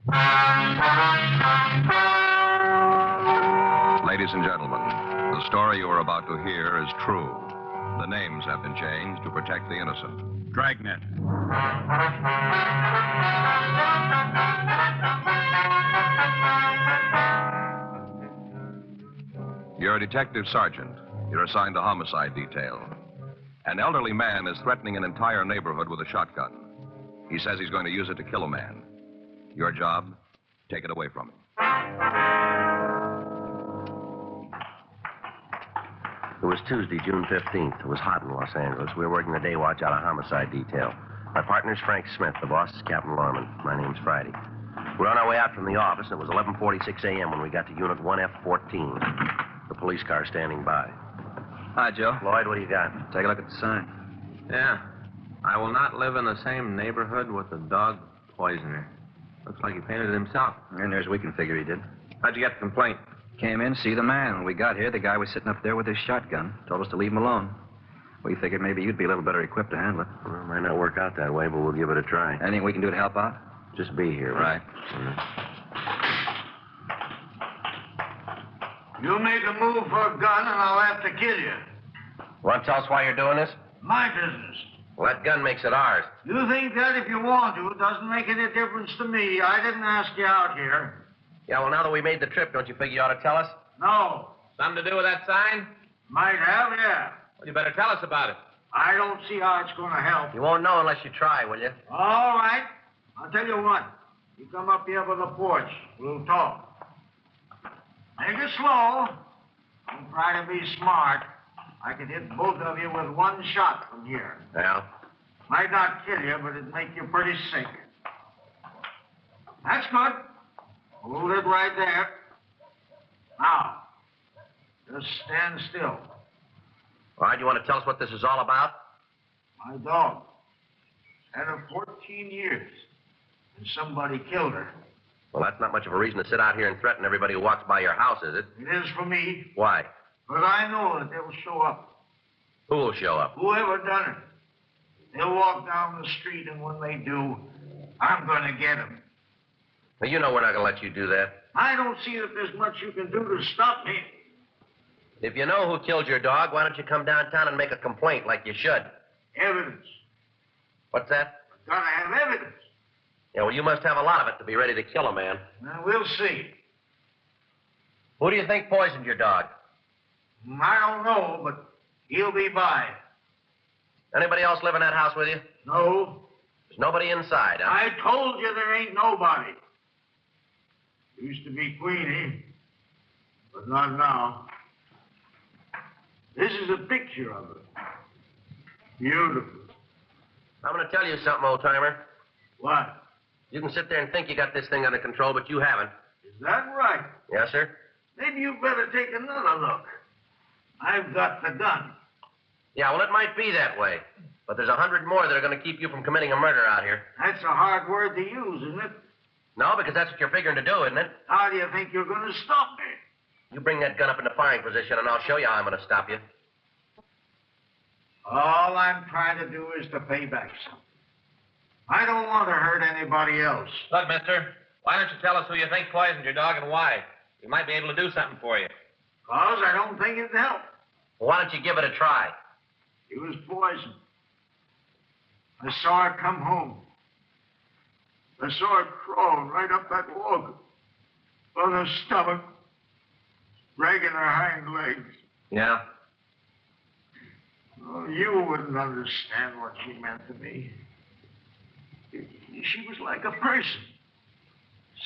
Ladies and gentlemen, the story you are about to hear is true. The names have been changed to protect the innocent. Dragnet. You're a detective sergeant. You're assigned to homicide detail. An elderly man is threatening an entire neighborhood with a shotgun. He says he's going to use it to kill a man. Your job? Take it away from him. It was Tuesday, June 15th. It was hot in Los Angeles. We were working the day watch out of homicide detail. My partner's Frank Smith. The boss is Captain Lorman. My name's Friday. We're on our way out from the office, and it was 11:46 a.m. when we got to Unit 1F14. The police car standing by. Hi, Joe. Lloyd, what do you got? Take a look at the sign. Yeah. I will not live in the same neighborhood with a dog poisoner. Looks like he painted it himself. And there's we can figure he did. How'd you get the complaint? Came in, see the man. When we got here, the guy was sitting up there with his shotgun. Told us to leave him alone. We figured maybe you'd be a little better equipped to handle it. Well, it might not work out that way, but we'll give it a try. Anything we can do to help out? Just be here. Right. You make a move for a gun, and I'll have to kill you. Want to tell us why you're doing this? My business. Well, that gun makes it ours. You think that if you want to, it doesn't make any difference to me. I didn't ask you out here. Yeah, well, now that we made the trip, don't you figure you ought to tell us? No. Something to do with that sign? Might have, yeah. Well, you better tell us about it. I don't see how it's going to help. You won't know unless you try, will you? All right. I'll tell you what. You come up here by the porch. We'll talk. Take it slow. Don't try to be smart. I could hit both of you with one shot from here. Yeah? Might not kill you, but it'd make you pretty sick. That's good. Hold it right there. Now, just stand still. All right, you want to tell us what this is all about? My dog. Had her 14 years. And somebody killed her. Well, that's not much of a reason to sit out here and threaten everybody who walks by your house, is it? It is for me. Why? But I know that they'll show up. Who will show up? Whoever done it. They'll walk down the street, and when they do, I'm going to get them. Well, you know we're not going to let you do that. I don't see that there's much you can do to stop me. If you know who killed your dog, why don't you come downtown and make a complaint like you should? Evidence. What's that? Gotta have evidence. Yeah, well, you must have a lot of it to be ready to kill a man. Now, we'll see. Who do you think poisoned your dog? I don't know, but he'll be by. Anybody else live in that house with you? No. There's nobody inside, huh? I told you there ain't nobody. Used to be Queenie, but not now. This is a picture of her. Beautiful. I'm going to tell you something, old-timer. What? You can sit there and think you got this thing under control, but you haven't. Is that right? Yes, sir? Maybe you better take another look. I've got the gun. Yeah, well, it might be that way. But there's 100 more that are going to keep you from committing a murder out here. That's a hard word to use, isn't it? No, because that's what you're figuring to do, isn't it? How do you think you're going to stop me? You bring that gun up into firing position, and I'll show you how I'm going to stop you. All I'm trying to do is to pay back something. I don't want to hurt anybody else. Look, mister, why don't you tell us who you think poisoned your dog and why? We might be able to do something for you. Because I don't think it'd help. Well, why don't you give it a try? He was poisoned. I saw her come home. I saw her crawling right up that walk on her stomach, dragging her hind legs. Yeah? Oh, you wouldn't understand what she meant to me. She was like a person,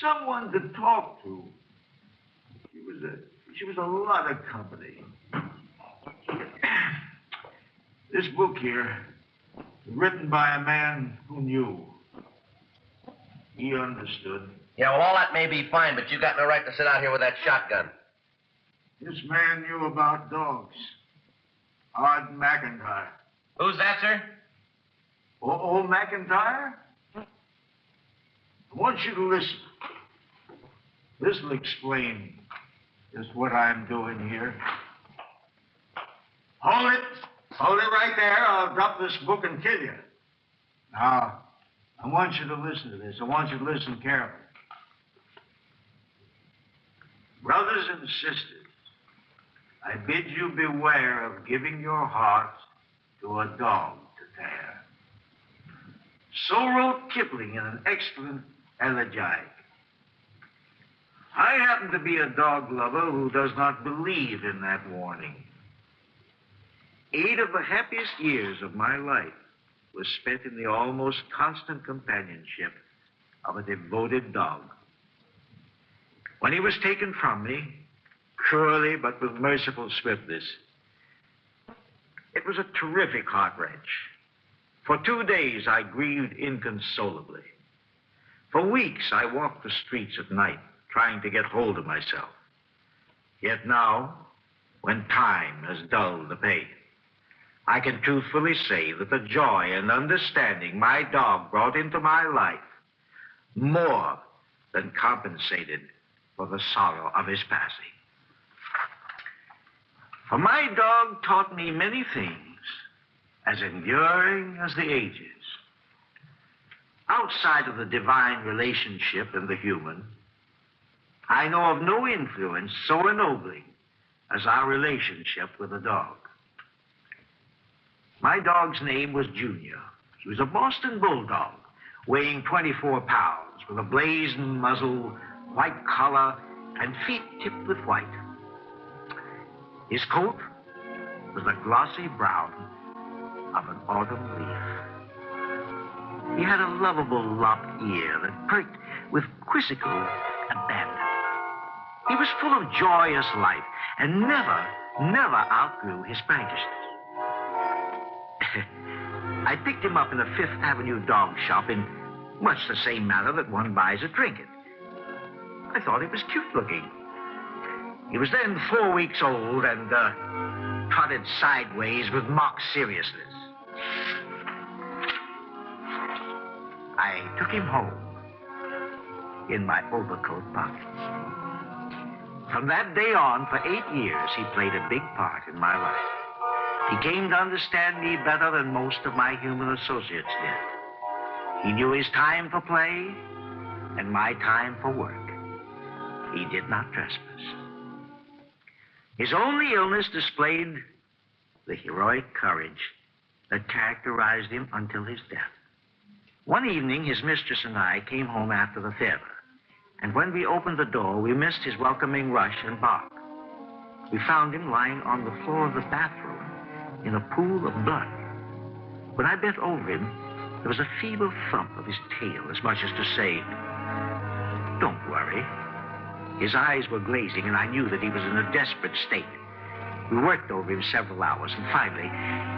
someone to talk to. She was a lot of company. This book here, written by a man who knew. He understood. Yeah, well, all that may be fine, but you got no right to sit out here with that shotgun. This man knew about dogs. Art McIntyre. Who's that, sir? Old McIntyre? I want you to listen. This will explain just what I'm doing here. Hold it. Hold it right there. I'll drop this book and kill you. Now, I want you to listen to this. I want you to listen carefully. Brothers and sisters, I bid you beware of giving your hearts to a dog to tear. So wrote Kipling in an excellent elegiac. I happen to be a dog lover who does not believe in that warning. 8 of the happiest years of my life was spent in the almost constant companionship of a devoted dog. When he was taken from me, cruelly but with merciful swiftness, it was a terrific heart wrench. For 2 days, I grieved inconsolably. For weeks, I walked the streets at night, trying to get hold of myself. Yet now, when time has dulled the pain, I can truthfully say that the joy and understanding my dog brought into my life more than compensated for the sorrow of his passing. For my dog taught me many things as enduring as the ages. Outside of the divine relationship and the human, I know of no influence so ennobling as our relationship with a dog. My dog's name was Junior. He was a Boston bulldog, weighing 24 pounds, with a blazing muzzle, white collar, and feet tipped with white. His coat was the glossy brown of an autumn leaf. He had a lovable lopped ear that perked with quizzical abandon. He was full of joyous life and never outgrew his prankishness. I picked him up in a Fifth Avenue dog shop in much the same manner that one buys a trinket. I thought he was cute looking. He was then 4 weeks old and trotted sideways with mock seriousness. I took him home in my overcoat pocket. From that day on, for 8 years, he played a big part in my life. He came to understand me better than most of my human associates did. He knew his time for play and my time for work. He did not trespass. His only illness displayed the heroic courage that characterized him until his death. One evening, his mistress and I came home after the theater, and when we opened the door, we missed his welcoming rush and bark. We found him lying on the floor of the bathroom in a pool of blood. When I bent over him, there was a feeble thump of his tail, as much as to say, "Don't worry." His eyes were glazing, and I knew that he was in a desperate state. We worked over him several hours, and finally,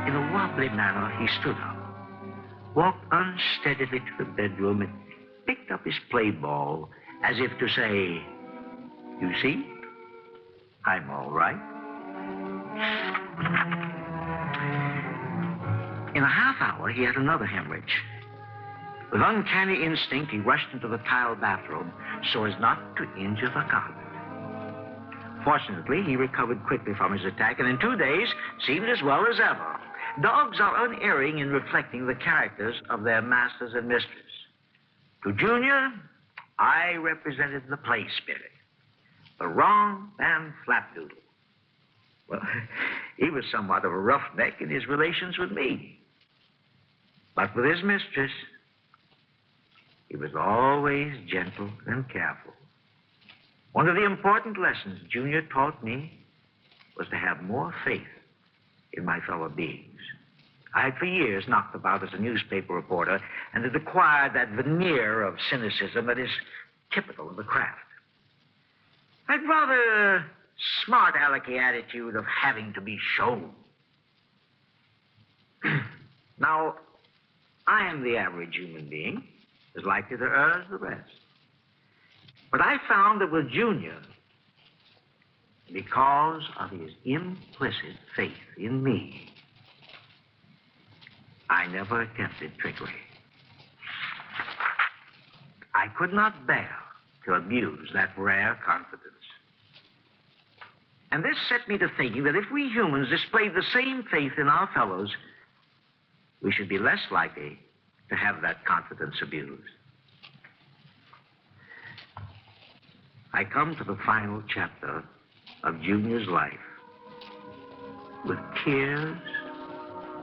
in a wobbly manner, he stood up, walked unsteadily to the bedroom, and picked up his play ball, as if to say, "You see, I'm all right." In a half hour, he had another hemorrhage. With uncanny instinct, he rushed into the tile bathroom so as not to injure the carpet. Fortunately, he recovered quickly from his attack, and in 2 days seemed as well as ever. Dogs are unerring in reflecting the characters of their masters and mistress. To Junior, I represented the play spirit, the romp and flapdoodle. Well, he was somewhat of a roughneck in his relations with me. But with his mistress, he was always gentle and careful. One of the important lessons Junior taught me was to have more faith in my fellow beings. I had for years knocked about as a newspaper reporter and had acquired that veneer of cynicism that is typical of the craft. I'd rather smart alecky attitude of having to be shown. Now, I am the average human being, as likely to err as the rest. But I found that with Junior, because of his implicit faith in me, I never attempted trickery. I could not bear to abuse that rare confidence. And this set me to thinking that if we humans displayed the same faith in our fellows, we should be less likely to have that confidence abused. I come to the final chapter of Junior's life with tears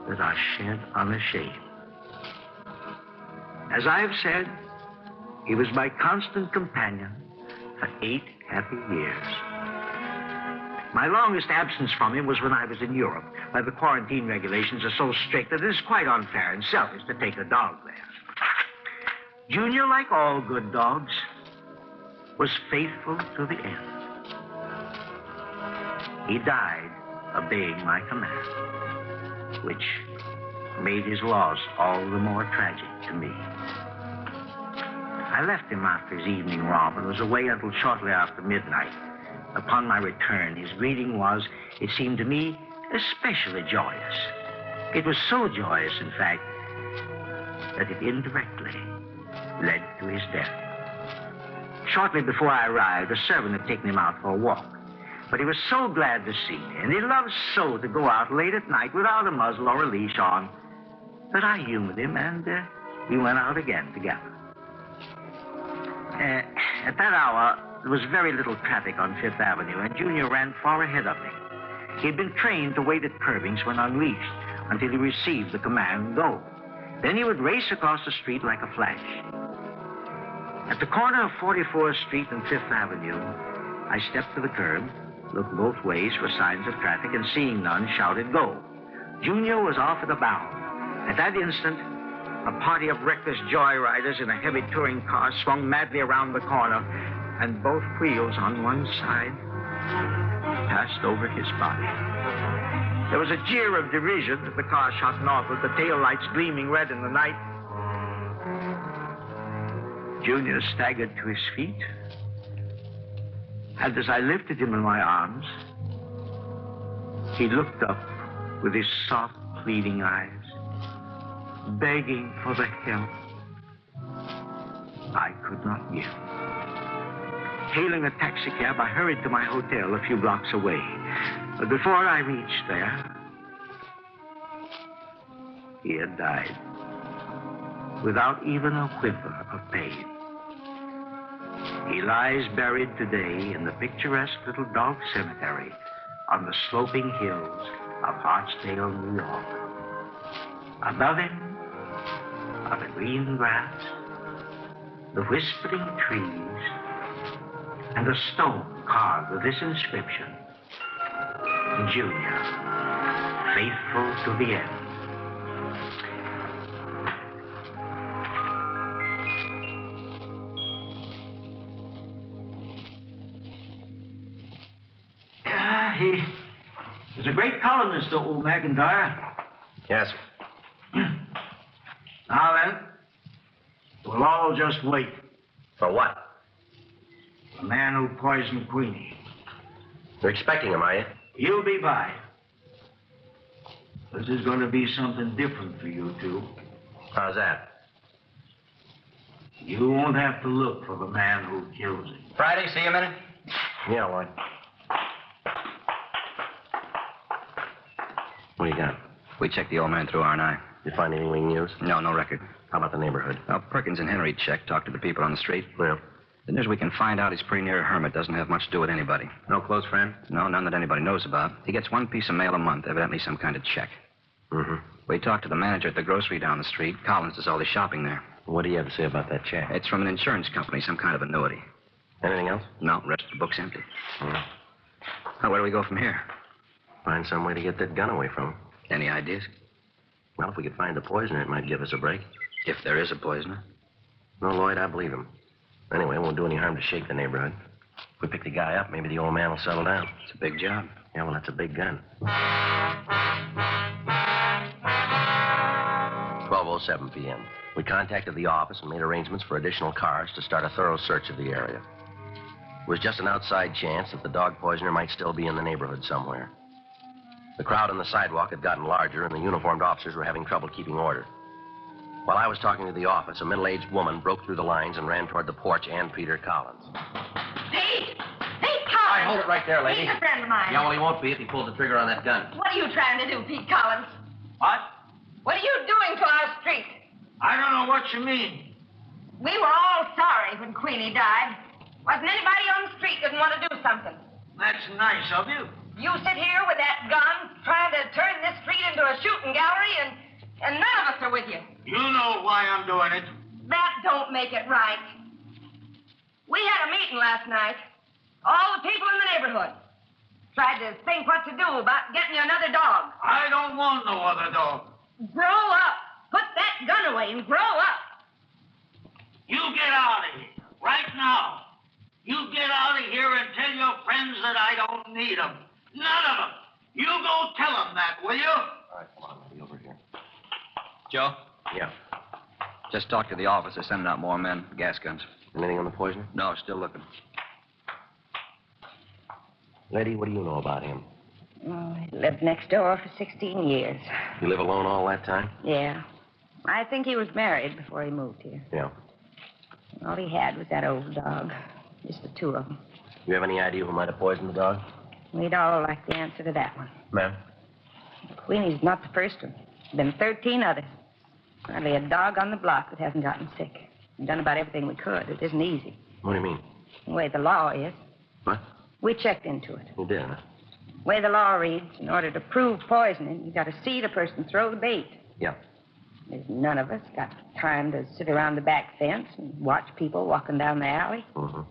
that are shed unashamed. As I have said, he was my constant companion for 8 happy years. My longest absence from him was when I was in Europe, where the quarantine regulations are so strict that it is quite unfair and selfish to take a dog there. Junior, like all good dogs, was faithful to the end. He died obeying my command, which made his loss all the more tragic to me. I left him after his evening romp and was away until shortly after midnight. Upon my return, his greeting was, it seemed to me, especially joyous. It was so joyous, in fact, that it indirectly led to his death. Shortly before I arrived, a servant had taken him out for a walk. But he was so glad to see me, and he loved so to go out late at night without a muzzle or a leash on, that I humored him, and we went out again together. At that hour, there was very little traffic on Fifth Avenue, and Junior ran far ahead of me. He'd been trained to wait at curbings when unleashed until he received the command, go. Then he would race across the street like a flash. At the corner of 44th Street and Fifth Avenue, I stepped to the curb, looked both ways for signs of traffic, and seeing none, shouted, go. Junior was off at a bound. At that instant, a party of reckless joyriders in a heavy touring car swung madly around the corner, and both wheels on one side passed over his body. There was a jeer of derision as the car shot north with the taillights gleaming red in the night. Junior staggered to his feet, and as I lifted him in my arms, he looked up with his soft, pleading eyes, begging for the help I could not give. Hailing a taxicab, I hurried to my hotel a few blocks away. But before I reached there, he had died without even a whimper of pain. He lies buried today in the picturesque little dog cemetery on the sloping hills of Hartsdale, New York. Above him are the green grass, the whispering trees, and a stone carved with this inscription, Junior, faithful to the end. He was a great columnist, old McIntyre. Yes. Now then, we'll all just wait. For what? The man who poisoned Queenie. You're expecting him, are you? He'll be by. This is going to be something different for you two. How's that? You won't have to look for the man who kills him. Friday, see you a minute? Yeah, Lloyd. What do you got? We checked the old man through R&I. You find anything we can use? No record. How about the neighborhood? Well, Perkins and Henry checked, talked to the people on the street. Well, The news we can find out he's pretty near a hermit. Doesn't have much to do with anybody. No close friend? No, none that anybody knows about. He gets one piece of mail a month, evidently some kind of check. mm-hmm. We talked to the manager at the grocery down the street. Collins does all his shopping there. What do you have to say about that check? It's from an insurance company, some kind of annuity. Anything else? No, rest of the book's empty. Mm. Now, where do we go from here? Find some way to get that gun away from him. Any ideas? Well, if we could find the poisoner, it might give us a break. If there is a poisoner. No, Lloyd, I believe him. Anyway, it won't do any harm to shake the neighborhood. If we pick the guy up, maybe the old man will settle down. It's a big job. Yeah, well, that's a big gun. 12:07 p.m. We contacted the office and made arrangements for additional cars to start a thorough search of the area. It was just an outside chance that the dog poisoner might still be in the neighborhood somewhere. The crowd on the sidewalk had gotten larger, and the uniformed officers were having trouble keeping order. While I was talking to the office, a middle-aged woman broke through the lines and ran toward the porch and Peter Collins. Pete! Pete All Collins! right, hold it right there, lady. He's a friend of mine. Yeah, well, he won't be if he pulls the trigger on that gun. What are you trying to do, Pete Collins? What? What are you doing to our street? I don't know what you mean. We were all sorry when Queenie died. Wasn't anybody on the street didn't want to do something. That's nice of you. You sit here with that gun trying to turn this street into a shooting gallery, and none of us are with you. You know why I'm doing it. That don't make it right. We had a meeting last night. All the people in the neighborhood. Tried to think what to do about getting you another dog. I don't want no other dog. Grow up. Put that gun away and grow up. You get out of here. Right now. You get out of here and tell your friends that I don't need them. None of them. You go tell them that, will you? All right, come on, Eddie, over here. Joe? Yeah. Just talked to the office. They're sending out more men, gas guns. Anything on the poisoner? No, still looking. Lady, what do you know about him? Oh, he lived next door for 16 years. You live alone all that time? Yeah. I think he was married before he moved here. Yeah. All he had was that old dog. Just the two of them. You have any idea who might have poisoned the dog? We'd all like the answer to that one. Ma'am? Queenie's not the first one. There's been 13 others. Hardly a dog on the block that hasn't gotten sick. We've done about everything we could. It isn't easy. What do you mean? The way the law is. What? We checked into it. You did, huh? The way the law reads, in order to prove poisoning, you got to see the person throw the bait. Yeah. There's none of us got time to sit around the back fence and watch people walking down the alley. Mm-hmm.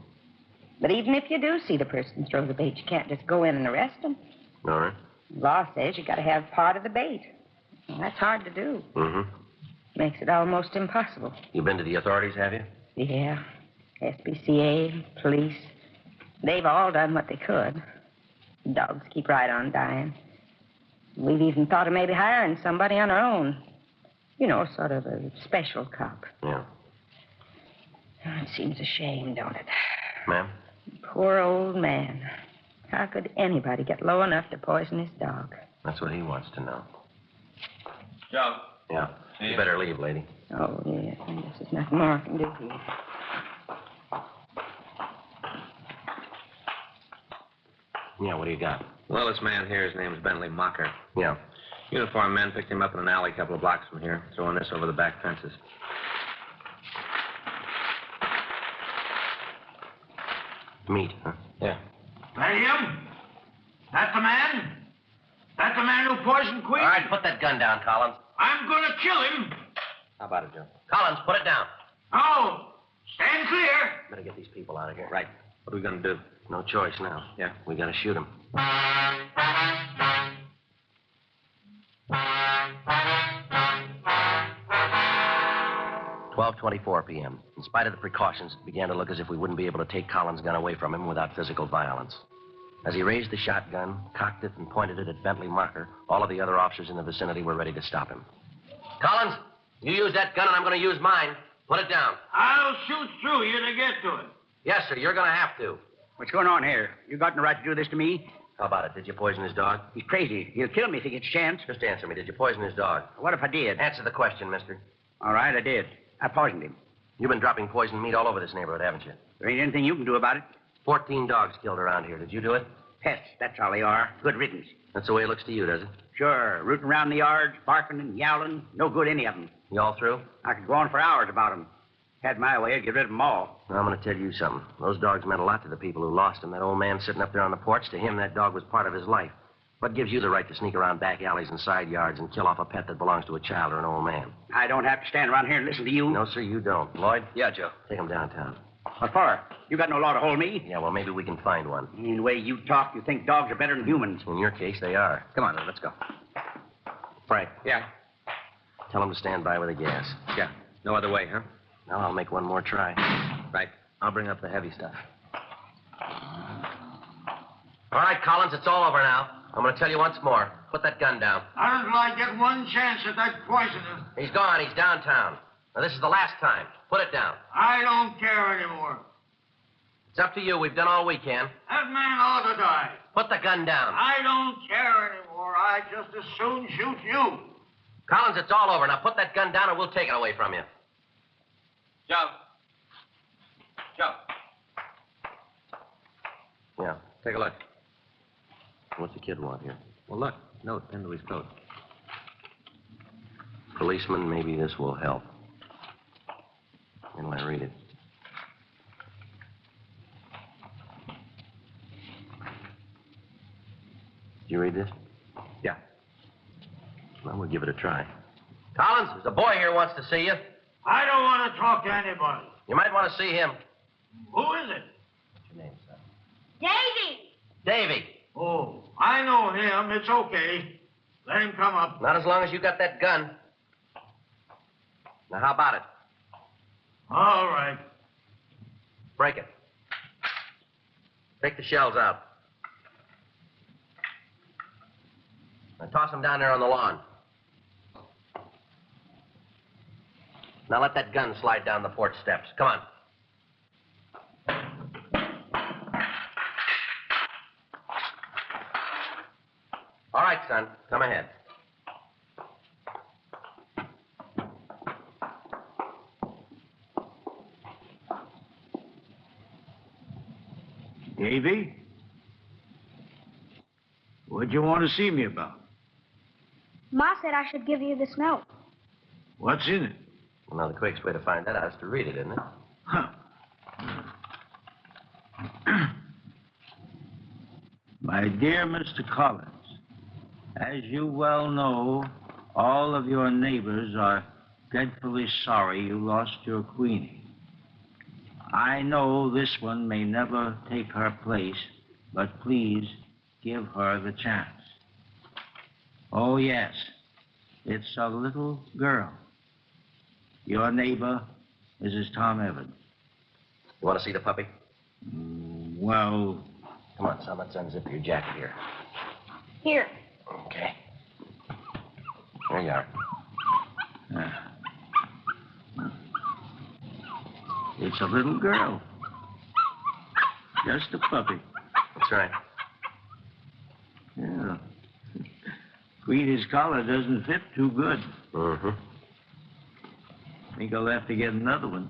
But even if you do see the person throw the bait, you can't just go in and arrest them. All right. The law says you got to have part of the bait. Well, that's hard to do. Mm-hmm. Makes it almost impossible. You been to the authorities, have you? Yeah. SPCA, police. They've all done what they could. Dogs keep right on dying. We've even thought of maybe hiring somebody on our own. You know, sort of a special cop. Yeah. Oh, it seems a shame, don't it? Ma'am? Poor old man. How could anybody get low enough to poison his dog? That's what he wants to know. Joe. Yeah. You better leave, lady. Oh, yes. I guess there's nothing more I can do here. Yeah, what do you got? Well, this man here, his name's Bentley Mocker. Yeah. Uniformed men picked him up in an alley a couple of blocks from here, throwing this over the back fences. Meat, huh? Yeah. That him? That the man? That the man who poisoned Queen? All right, put that gun down, Collins. I'm gonna kill him. How about it, Joe? Collins, put it down. No. Stand clear. Better get these people out of here. Right. What are we going to do? No choice now. Yeah. We gotta shoot him. 12:24 p.m. In spite of the precautions, it began to look as if we wouldn't be able to take Collins' gun away from him without physical violence. As he raised the shotgun, cocked it, and pointed it at Bentley Marker, all of the other officers in the vicinity were ready to stop him. Collins, you use that gun and I'm going to use mine. Put it down. I'll shoot through you to get to it. Yes, sir, you're going to have to. What's going on here? You got no right to do this to me. How about it? Did you poison his dog? He's crazy. He'll kill me if he gets a chance. Just answer me. Did you poison his dog? What if I did? Answer the question, mister. All right, I did. I poisoned him. You've been dropping poisoned meat all over this neighborhood, haven't you? There ain't anything you can do about it. 14 dogs killed around here. Did you do it? Pests, that's all they are. Good riddance. That's the way it looks to you, does it? Sure, rooting around the yards, barking and yowling. No good, any of them. You all through? I could go on for hours about them. Had my way, I'd get rid of them all. Well, I'm going to tell you something. Those dogs meant a lot to the people who lost them. That old man sitting up there on the porch, to him, that dog was part of his life. What gives you the right to sneak around back alleys and side yards and kill off a pet that belongs to a child or an old man? I don't have to stand around here and listen to you. No, sir, you don't. Lloyd? Yeah, Joe. Take him downtown. What for? You got no law to hold me. Yeah, well, maybe we can find one. In the way you talk, you think dogs are better than humans. In your case, they are. Come on, let's go. Frank, Yeah. tell him to stand by with the gas. Yeah. No other way, huh? Now I'll make one more try. Right. I'll bring up the heavy stuff. All right, Collins, it's all over now. I'm going to tell you once more. Put that gun down. How did I get one chance at that poisoner? He's gone. He's downtown. Now, this is the last time. Put it down. I don't care anymore. It's up to you. We've done all we can. That man ought to die. Put the gun down. I don't care anymore. I'd just as soon shoot you. Collins, it's all over. Now put that gun down or we'll take it away from you. Joe. Joe. Yeah. Take a look. What's the kid want here? Well, look. Note pinned to his coat. Policeman, maybe this will help. Where do I read it? Did you read this? Yeah. Well, we'll give it a try. Collins, there's a boy here who wants to see you. I don't want to talk to anybody. You might want to see him. Who is it? What's your name, son? Davy! Davy. Oh, I know him. It's okay. Let him come up. Not as long as you got that gun. Now, how about it? All right. Break it. Take the shells out. Now, toss them down there on the lawn. Now, let that gun slide down the porch steps. Come on. All right, son. Come ahead. Davy? What'd you want to see me about? Ma said I should give you this note. What's in it? Well, now, the quickest way to find that out is to read it, isn't it? Huh. My dear Mr. Collins, as you well know, all of your neighbors are dreadfully sorry you lost your Queenie. I know this one may never take her place, but please give her the chance. Oh, yes, it's a little girl. Your neighbor, Mrs. Tom Evans. You want to see the puppy? Well, Come on, son. Let's unzip your jacket here. Here. Okay. There you are. It's a little girl. Just a puppy. That's right. Yeah. Queenie's collar doesn't fit too good. Mm-hmm. Think I'll have to get another one.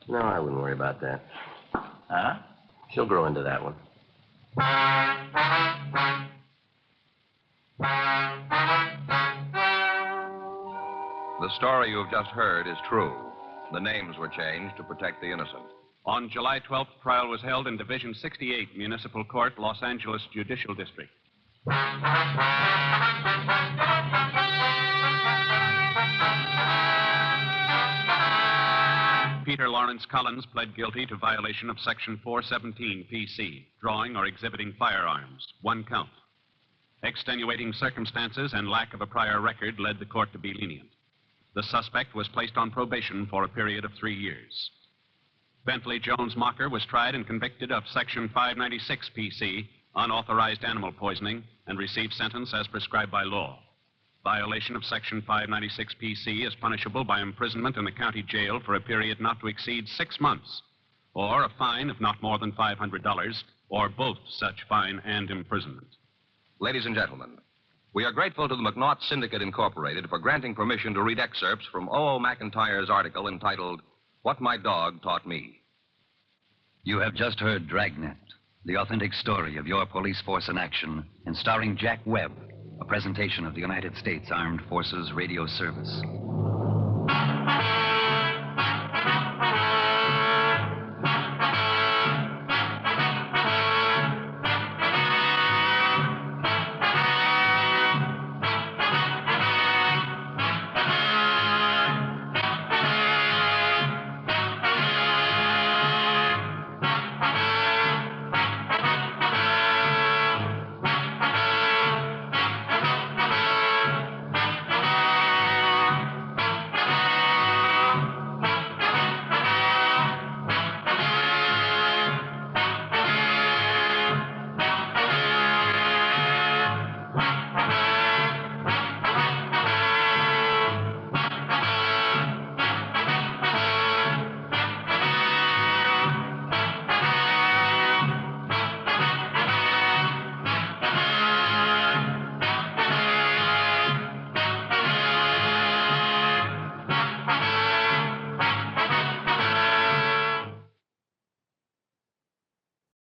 No, I wouldn't worry about that. Huh? She'll grow into that one. The story you have just heard is true. The names were changed to protect the innocent. On July 12th, trial was held in Division 68, Municipal Court, Los Angeles Judicial District. Peter Lawrence Collins pled guilty to violation of Section 417 PC, drawing or exhibiting firearms, 1 count. Extenuating circumstances and lack of a prior record led the court to be lenient. The suspect was placed on probation for a period of 3 years. Bentley Jones Mocker was tried and convicted of Section 596 PC, unauthorized animal poisoning, and received sentence as prescribed by law. Violation of Section 596 PC is punishable by imprisonment in the county jail for a period not to exceed 6 months, or a fine of not more than $500, or both such fine and imprisonment. Ladies and gentlemen, we are grateful to the McNaught Syndicate Incorporated for granting permission to read excerpts from O.O. McIntyre's article entitled, What My Dog Taught Me. You have just heard Dragnet, the authentic story of your police force in action, and starring Jack Webb, a presentation of the United States Armed Forces Radio Service.